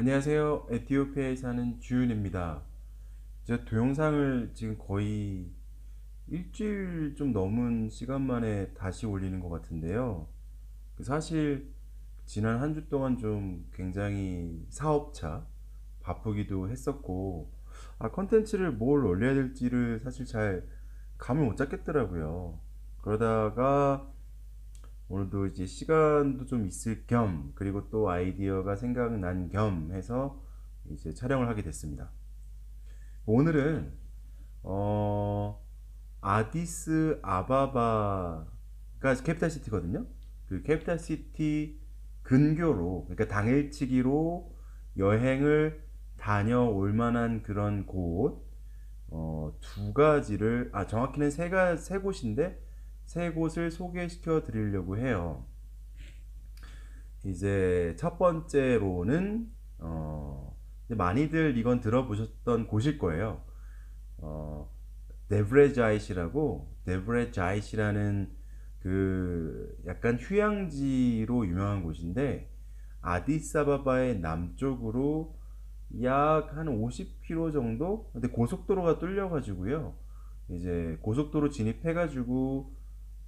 안녕하세요. 에티오피아에 사는 주윤입니다. 제가 동영상을 지금 거의 일주일 좀 넘은 시간 만에 다시 올리는 것 같은데요. 사실 지난 한 주 동안 좀 굉장히 사업차 바쁘기도 했었고, 컨텐츠를 뭘 올려야 될지를 사실 잘 감을 못 잡겠더라고요. 그러다가 오늘도 이제 시간도 좀 있을 겸, 그리고 또 아이디어가 생각난 겸 해서 이제 촬영을 하게 됐습니다. 오늘은 어 아디스 아바바가 캐피탈 시티거든요. 그 캐피탈 시티 근교로, 그러니까 당일치기로 여행을 다녀올 만한 그런 곳, 두 가지를, 정확히는 세 곳인데 세 곳을 소개시켜 드리려고 해요. 이제 첫 번째로는 이제 많이들 이건 들어보셨던 곳일 거예요. 어, 데브레자이시라는 그 약간 휴양지로 유명한 곳인데, 아디사바바의 남쪽으로 약 한 50km 정도? 근데 고속도로가 뚫려 가지고요. 이제 고속도로 진입해 가지고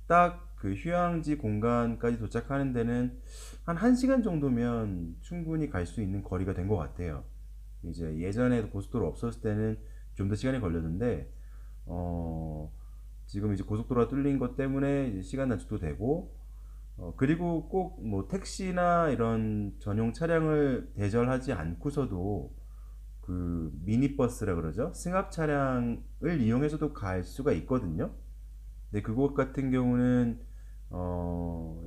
딱 그 휴양지 공간까지 도착하는 데는 한 1시간 정도면 충분히 갈 수 있는 거리가 된 것 같아요. 이제 예전에 고속도로 없었을 때는 좀 더 시간이 걸렸는데, 어, 지금 이제 고속도로가 뚫린 것 때문에 이제 시간 단축도 되고, 그리고 꼭 뭐 택시나 이런 전용 차량을 대절하지 않고서도 그 미니버스라 그러죠. 승합 차량을 이용해서도 갈 수가 있거든요. 근데 그곳 같은 경우는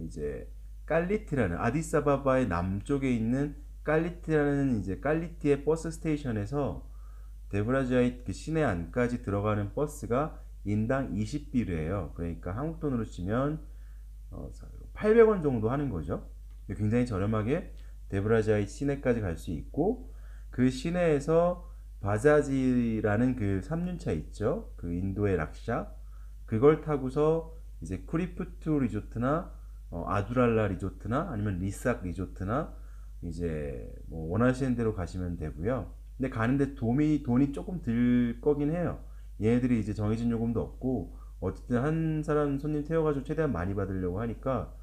이제 깔리티라는, 아디사바바의 남쪽에 있는 깔리티라는 이제 깔리티의 버스 스테이션에서 데브라자이트 그 시내 안까지 들어가는 버스가 인당 20비르예요. 그러니까 한국 돈으로 치면 800원 정도 하는 거죠. 굉장히 저렴하게 데브라자이트 시내까지 갈 수 있고, 그 시내에서 바자지라는 그 3륜차 있죠. 그 인도의 락샤, 그걸 타고서 이제 쿠리프투 리조트나 아두랄라 리조트나 아니면 리삭 리조트나 이제 뭐 원하시는 대로 가시면 되고요. 근데 가는데 돈이 조금 들 거긴 해요. 얘네들이 이제 정해진 요금도 없고, 어쨌든 한 사람 손님 태워가지고 최대한 많이 받으려고 하니까,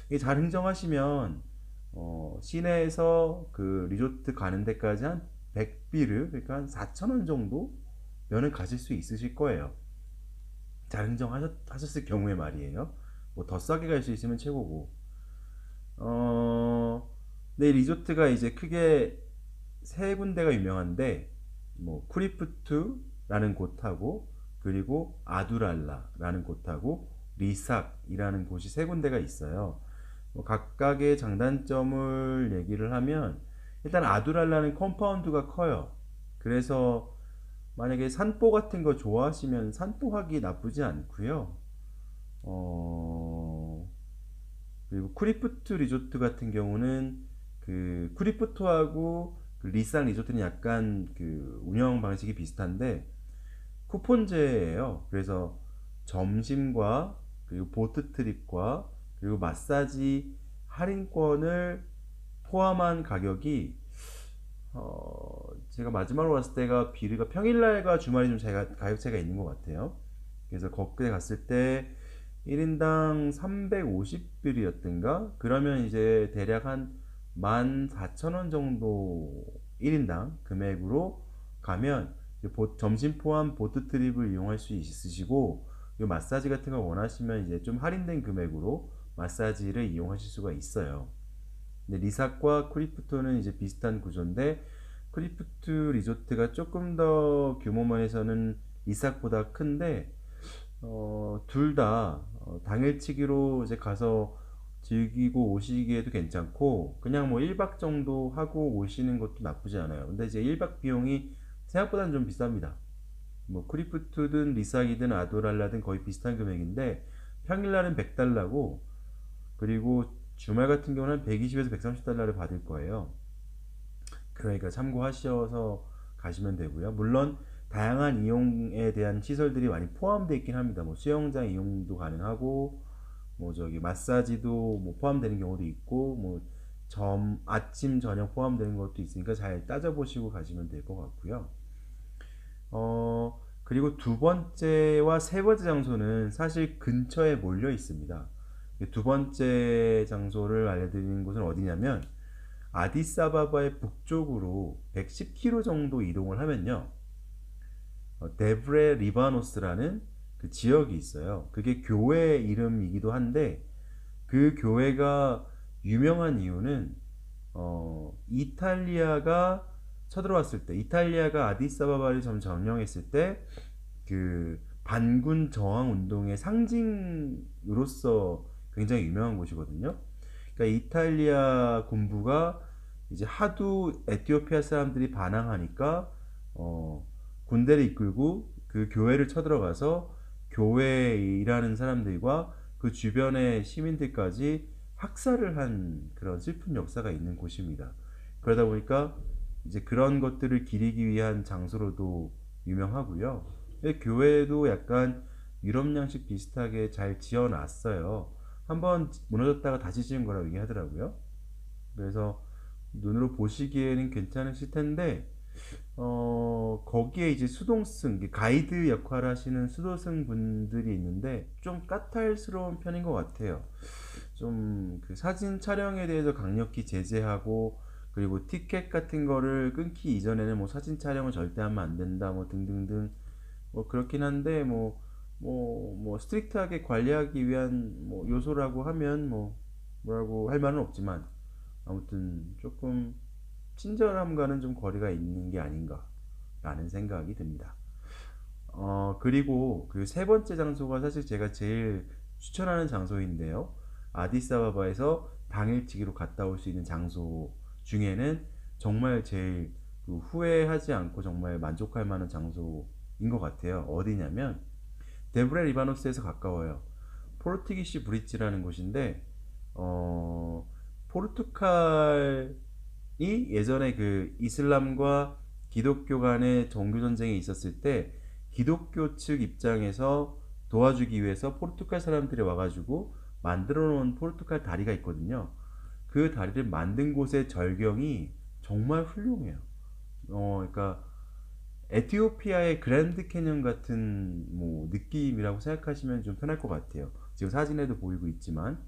이게 잘 흥정하시면 시내에서 그 리조트 가는 데까지 한 100비르, 그러니까 한 4,000원 정도 면은 가실 수 있으실 거예요. 잘 흥정하셨을 경우에 말이에요. 뭐 더 싸게 갈 수 있으면 최고고. 어, 네, 리조트가 이제 크게 세 군데가 유명한데, 뭐 쿠리프투라는 곳하고, 그리고 아두랄라라는 곳하고, 리삭이라는 곳이 세 군데가 있어요. 뭐 각각의 장단점을 얘기를 하면, 일단 아두랄라는 컴파운드가 커요. 그래서 만약에 산보 같은 거 좋아하시면 산보하기 나쁘지 않고요. 어, 그리고 쿠리프트 리조트 같은 경우는 그 쿠리프트하고 그 리산 리조트는 약간 그 운영 방식이 비슷한데 쿠폰제예요. 그래서 점심과 그리고 보트 트립과 그리고 마사지 할인권을 포함한 가격이, 제가 마지막으로 갔을 때가 비리가 평일날과 주말이 좀 제가 가격 차이가 있는 것 같아요. 그래서 거기에 갔을 때 1인당 350불이었던가? 그러면 이제 대략 한 14,000원 정도 1인당 금액으로 가면 점심 포함 보트 트립을 이용할 수 있으시고, 이 마사지 같은 거 원하시면 이제 좀 할인된 금액으로 마사지를 이용하실 수가 있어요. 근데 리삭과 크리프토는 이제 비슷한 구조인데, 크리프트 리조트가 조금 더 규모면에서는 리삭보다 큰데, 둘 다 당일치기로 이제 가서 즐기고 오시기에도 괜찮고, 그냥 뭐 1박 정도 하고 오시는 것도 나쁘지 않아요. 근데 이제 1박 비용이 생각보다는 좀 비쌉니다. 뭐 크리프트든 리삭이든 아도랄라든 거의 비슷한 금액인데, 평일날은 100달러고, 그리고 주말 같은 경우는 120에서 130달러를 받을 거예요. 그러니까 참고하셔서 가시면 되고요. 물론 다양한 이용에 대한 시설들이 많이 포함되어 있긴 합니다. 뭐 수영장 이용도 가능하고, 뭐 저기 마사지도 뭐 포함되는 경우도 있고, 뭐 아침, 저녁 포함되는 것도 있으니까 잘 따져보시고 가시면 될 것 같고요. 그리고 두 번째와 세 번째 장소는 사실 근처에 몰려 있습니다. 두 번째 장소를 알려드리는 곳은 어디냐면 아디스아바바의 북쪽으로 110km 정도 이동을 하면요. 데브레 리바노스라는 그 지역이 있어요. 그게 교회 이름이기도 한데 그 교회가 유명한 이유는 이탈리아가 쳐들어왔을 때, 이탈리아가 아디스아바바를 점령했을 때 그 반군 저항 운동의 상징으로서 굉장히 유명한 곳이거든요. 그러니까 이탈리아 군부가 이제 하도 에티오피아 사람들이 반항하니까 군대를 이끌고 그 교회를 쳐들어가서 교회에 일하는 사람들과 그 주변의 시민들까지 학살을 한 그런 슬픈 역사가 있는 곳입니다. 그러다 보니까 이제 그런 것들을 기리기 위한 장소로도 유명하고요. 교회도 약간 유럽양식 비슷하게 잘 지어놨어요. 한번 무너졌다가 다시 지은 거라고 얘기하더라고요. 그래서 눈으로 보시기에는 괜찮으실 텐데 거기에 이제 수동승, 가이드 역할을 하시는 수도승 분들이 있는데 좀 까탈스러운 편인 것 같아요. 좀 그 사진 촬영에 대해서 강력히 제재하고 그리고 티켓 같은 거를 끊기 이전에는 뭐 사진 촬영을 절대 하면 안 된다 뭐 등등등 뭐 그렇긴 한데 뭐 스트릭트하게 관리하기 위한 뭐 요소라고 하면 뭐 뭐라고 할 말은 없지만 아무튼 조금 친절함과는 좀 거리가 있는 게 아닌가 라는 생각이 듭니다. 그리고 그 세 번째 장소가 사실 제가 제일 추천하는 장소인데요. 아디스아바바에서 당일치기로 갔다 올 수 있는 장소 중에는 정말 제일 그 후회하지 않고 정말 만족할 만한 장소인 것 같아요. 어디냐면 데브레 리바노스에서 가까워요. 포르투기시 브릿지라는 곳인데 포르투갈이 예전에 그 이슬람과 기독교 간의 종교 전쟁이 있었을 때 기독교 측 입장에서 도와주기 위해서 포르투갈 사람들이 와가지고 만들어 놓은 포르투갈 다리가 있거든요. 그 다리를 만든 곳의 절경이 정말 훌륭해요. 그러니까 에티오피아의 그랜드 캐년 같은 뭐 느낌이라고 생각하시면 좀 편할 것 같아요. 지금 사진에도 보이고 있지만,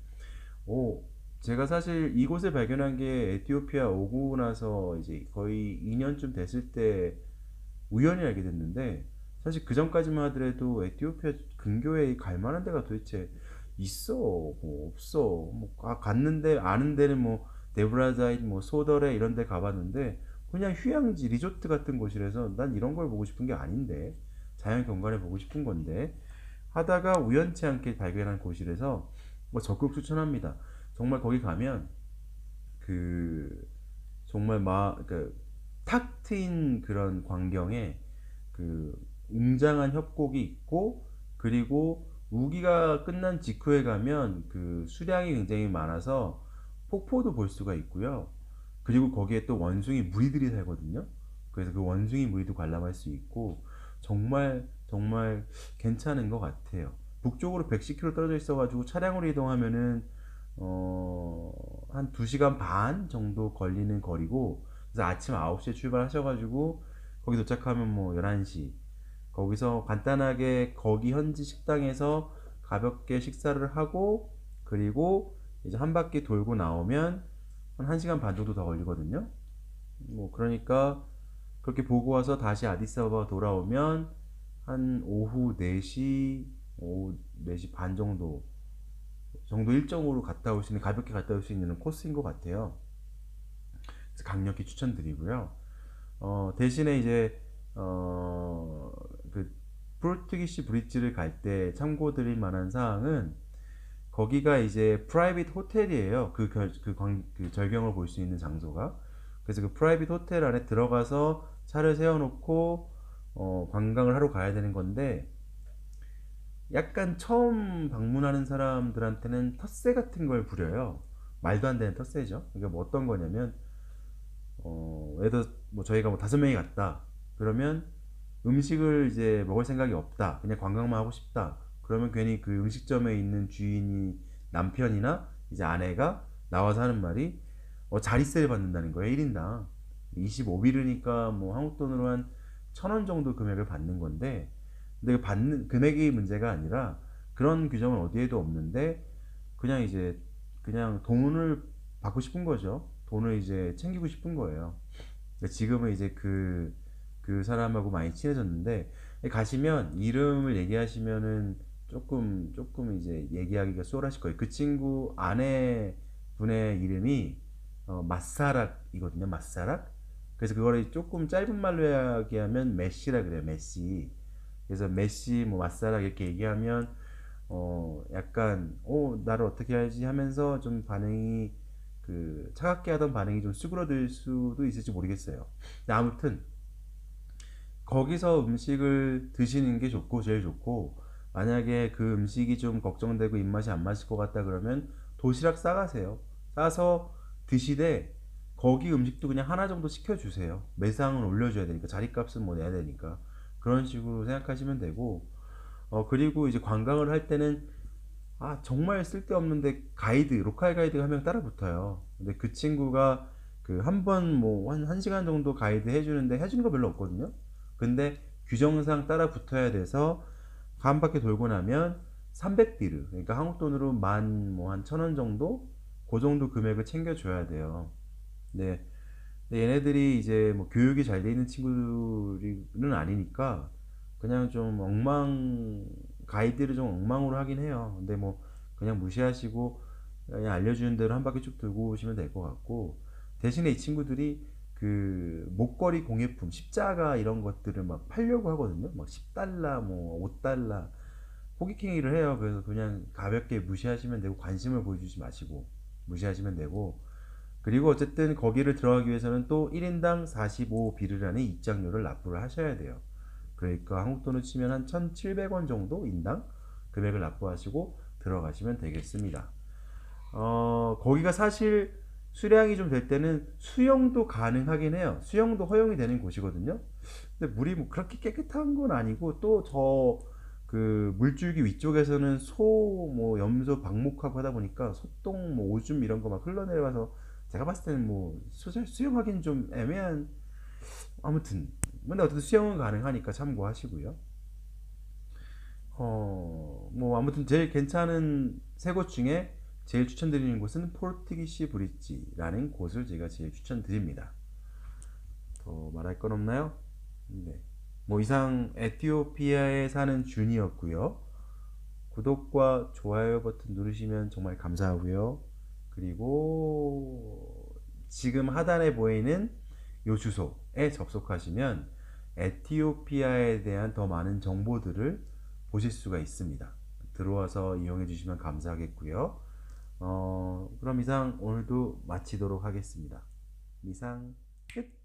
제가 사실 이곳을 발견한 게 에티오피아 오고 나서 이제 거의 2년쯤 됐을 때 우연히 알게 됐는데, 사실 그 전까지만 하더라도 에티오피아 근교에 갈 만한 데가 도대체 있어, 뭐 없어. 뭐 갔는데 아는 데는 뭐 데브라자인, 뭐 소더레 이런 데 가봤는데 그냥 휴양지, 리조트 같은 곳이라서 난 이런 걸 보고 싶은 게 아닌데 자연 경관을 보고 싶은 건데 하다가 우연치 않게 발견한 곳이라서 뭐 적극 추천합니다. 정말 거기 가면 그 정말 탁 트인 그런 광경에 그 웅장한 협곡이 있고 그리고 우기가 끝난 직후에 가면 그 수량이 굉장히 많아서 폭포도 볼 수가 있고요. 그리고 거기에 또 원숭이 무리들이 살거든요. 그래서 그 원숭이 무리도 관람할 수 있고 정말 정말 괜찮은 것 같아요. 북쪽으로 110km 떨어져 있어가지고 차량으로 이동하면은 한 2시간 반 정도 걸리는 거리고 그래서 아침 9시에 출발하셔가지고 거기 도착하면 뭐 11시 거기서 간단하게 거기 현지 식당에서 가볍게 식사를 하고 그리고 이제 한 바퀴 돌고 나오면 한 1시간 반 정도 더 걸리거든요. 뭐 그러니까 그렇게 보고 와서 다시 아디스아바바 돌아오면 한 오후 4시 반 정도 일정으로 갔다 올 수 있는 가볍게 갔다 올 수 있는 코스인 것 같아요. 그래서 강력히 추천드리고요. 대신에 이제 그 포르투기시 브릿지를 갈 때 참고드릴 만한 사항은 거기가 이제 프라이빗 호텔이에요. 그 절경을 볼 수 있는 장소가. 그래서 그 프라이빗 호텔 안에 들어가서 차를 세워놓고 관광을 하러 가야 되는 건데 약간 처음 방문하는 사람들한테는 텃세 같은 걸 부려요. 말도 안 되는 텃세죠. 그러니까 뭐 어떤 거냐면 예를 들어 뭐 저희가 뭐 5명이 갔다. 그러면 음식을 이제 먹을 생각이 없다. 그냥 관광만 하고 싶다. 그러면 괜히 그 음식점에 있는 주인이 남편이나 이제 아내가 나와서 하는 말이 자릿세를 받는다는 거예요. 1인당 25비르니까 뭐 한국 돈으로 한 1,000원 정도 금액을 받는 건데, 근데 그 받는 금액이 문제가 아니라 그런 규정은 어디에도 없는데 그냥 이제 그냥 돈을 받고 싶은 거죠. 돈을 이제 챙기고 싶은 거예요. 근데 지금은 이제 그 사람하고 많이 친해졌는데, 가시면 이름을 얘기하시면은 조금 이제 얘기하기가 수월하실 거예요. 그 친구 아내 분의 이름이 마사락이거든요. 마사락. 그래서 그거를 조금 짧은 말로 이야기하면 메시라 그래요. 메시. 그래서 메시 뭐 마사락 이렇게 얘기하면 약간 나를 어떻게 하지 하면서 좀 반응이, 그 차갑게 하던 반응이 좀 수그러들 수도 있을지 모르겠어요. 근데 아무튼 거기서 음식을 드시는 게 좋고, 제일 좋고, 만약에 그 음식이 좀 걱정되고 입맛이 안 맞을 것 같다 그러면 도시락 싸가세요. 싸서 드시되 거기 음식도 그냥 하나 정도 시켜주세요. 매상은 올려줘야 되니까, 자리값은 뭐 내야 되니까. 그런 식으로 생각하시면 되고, 그리고 이제 관광을 할 때는 정말 쓸데없는데 가이드, 로컬 가이드가 한 명 따라 붙어요. 근데 그 친구가 그 한 번 뭐 한 시간 정도 가이드 해주는데 해주는 거 별로 없거든요. 근데 규정상 따라 붙어야 돼서 한 바퀴 돌고 나면 300비르, 그러니까 한국 돈으로 만 뭐 한 1,000원 정도, 그 정도 금액을 챙겨줘야 돼요. 네. 근데 얘네들이 이제 뭐 교육이 잘 돼 있는 친구들은 아니니까 그냥 좀 가이드를 좀 엉망으로 하긴 해요. 근데 뭐 그냥 무시하시고 그냥 알려주는 대로 한 바퀴 쭉 들고 오시면 될 것 같고, 대신에 이 친구들이 그 목걸이 공예품, 십자가 이런 것들을 막 팔려고 하거든요. 막 10달러, 뭐 5달러 호기킹이를 해요. 그래서 그냥 가볍게 무시하시면 되고, 관심을 보여주지 마시고 무시하시면 되고, 그리고 어쨌든 거기를 들어가기 위해서는 또 1인당 45비르라는 입장료를 납부를 하셔야 돼요. 그러니까 한국 돈으로 치면 한 1,700원 정도 인당 금액을 납부하시고 들어가시면 되겠습니다. 거기가 사실 수량이 좀 될 때는 수영도 가능하긴 해요. 수영도 허용이 되는 곳이거든요. 근데 물이 뭐 그렇게 깨끗한 건 아니고, 또 그 물줄기 위쪽에서는 뭐 염소 방목하고 하다 보니까 소똥 뭐 오줌 이런 거 막 흘러내려가서 제가 봤을 때는 뭐 수영하기는 좀 애매한. 아무튼 근데 어쨌든 수영은 가능하니까 참고하시고요. 뭐 아무튼 제일 괜찮은 세 곳 중에 제일 추천드리는 곳은 포르투기시 브릿지라는 곳을 제가 제일 추천드립니다. 더 말할 건 없나요? 네. 뭐 이상 에티오피아에 사는 준이었고요. 구독과 좋아요 버튼 누르시면 정말 감사하고요. 그리고 지금 하단에 보이는 요 주소에 접속하시면 에티오피아에 대한 더 많은 정보들을 보실 수가 있습니다. 들어와서 이용해 주시면 감사하겠고요. 그럼 이상 오늘도 마치도록 하겠습니다. 이상 끝.